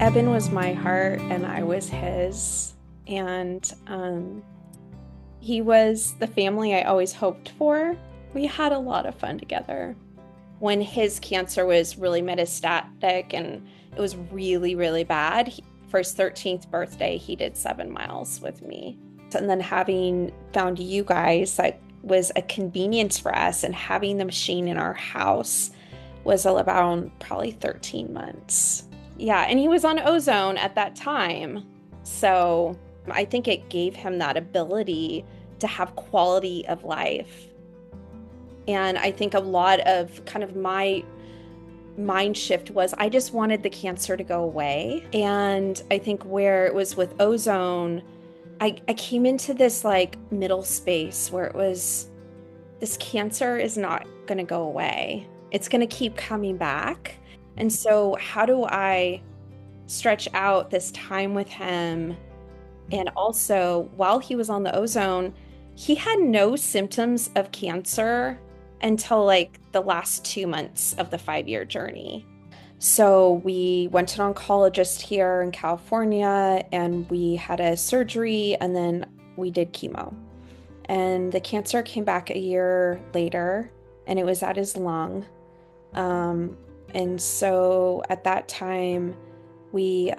Eben was my heart and I was his. And he was the family I always hoped for. We had a lot of fun together. When his cancer was really metastatic and it was really, really bad, for his 13th birthday, he did 7 miles with me. And then having found you guys, that was a convenience for us. And having the machine in our house was about probably 13 months. Yeah, and he was on Ozone at that time. So I think it gave him that ability to have quality of life. And I think a lot of kind of my mind shift was I just wanted the cancer to go away. And I think where it was with Ozone, I came into this like middle space where it was, this cancer is not going to go away. It's going to keep coming back. And so how do I stretch out this time with him? And also, while he was on the Ozone, he had no symptoms of cancer until like the last 2 months of the 5-year journey. So we went to an oncologist here in California and we had a surgery and then we did chemo. And the cancer came back a year later and it was at his lung. And so at that time, we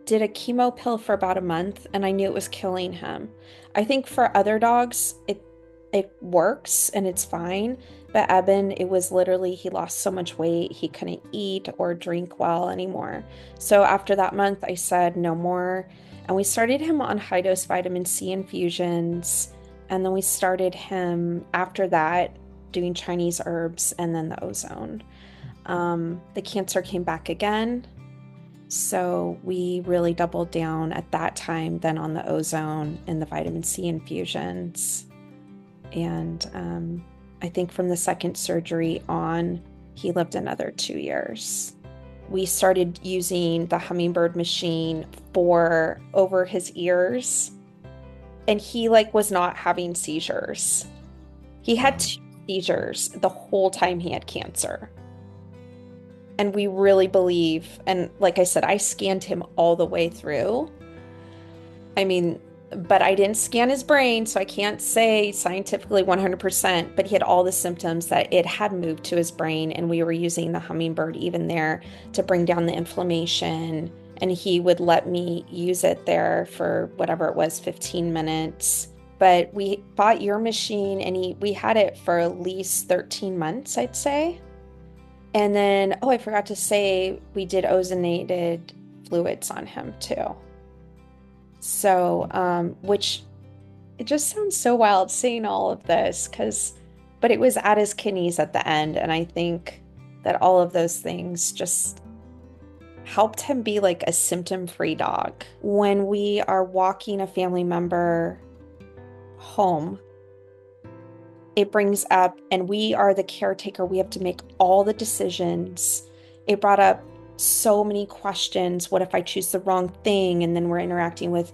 did a chemo pill for about a month and I knew it was killing him. I think for other dogs, it works and it's fine. But Eben, it was literally, he lost so much weight, he couldn't eat or drink well anymore. So after that month, I said no more. And we started him on high-dose vitamin C infusions. And then we started him after that doing Chinese herbs and then the Ozone. The cancer came back again. So we really doubled down at that time then on the Ozone and the vitamin C infusions. And I think from the second surgery on, he lived another 2 years. We started using the Hummingbird machine for over his ears, and he like was not having seizures. He had 2 seizures the whole time he had cancer. And we really believe, and like I said, I scanned him all the way through. I mean, but I didn't scan his brain, so I can't say scientifically 100%, but he had all the symptoms that it had moved to his brain, and we were using the Hummingbird even there to bring down the inflammation, and he would let me use it there for whatever it was, 15 minutes. But we bought your machine, and we had it for at least 13 months, I'd say. And then, I forgot to say, we did ozonated fluids on him too. So, which it just sounds so wild saying all of this but it was at his kidneys at the end. And I think that all of those things just helped him be like a symptom-free dog. When we are walking a family member home, it brings up, and we are the caretaker, we have to make all the decisions. It brought up so many questions. What if I choose the wrong thing? And then we're interacting with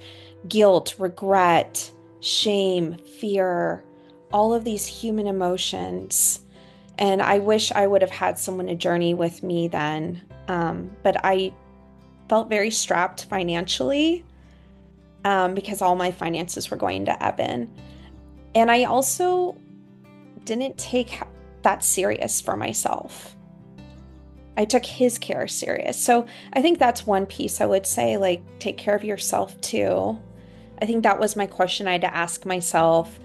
guilt, regret, shame, fear, all of these human emotions. And I wish I would have had someone to journey with me then. But I felt very strapped financially because all my finances were going to Eben. And I also didn't take that serious for myself. I took his care serious. So I think that's one piece I would say, like, take care of yourself too. I think that was my question I had to ask myself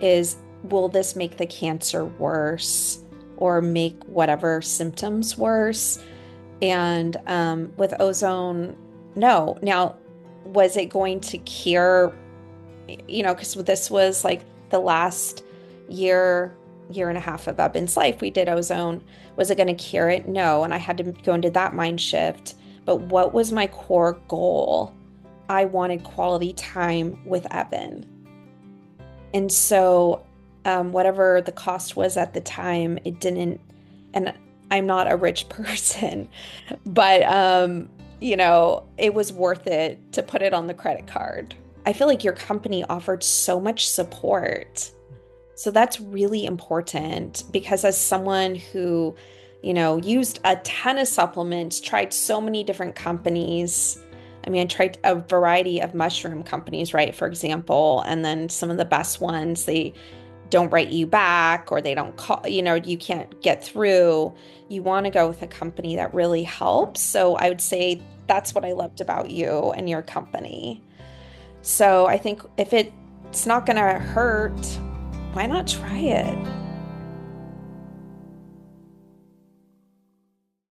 is, will this make the cancer worse or make whatever symptoms worse? And with Ozone, no. Now, was it going to cure, because this was like the last year and a half of Eben's life, we did Ozone. Was it going to cure it? No. And I had to go into that mind shift. But what was my core goal? I wanted quality time with Eben. And so whatever the cost was at the time, it didn't, and I'm not a rich person, but it was worth it to put it on the credit card. I feel like your company offered so much support. So that's really important because as someone who used a ton of supplements, tried so many different companies. I mean, I tried a variety of mushroom companies, right? For example, and then some of the best ones, they don't write you back or they don't call, you can't get through. You want to go with a company that really helps. So I would say that's what I loved about you and your company. So I think if it's not going to hurt, why not try it?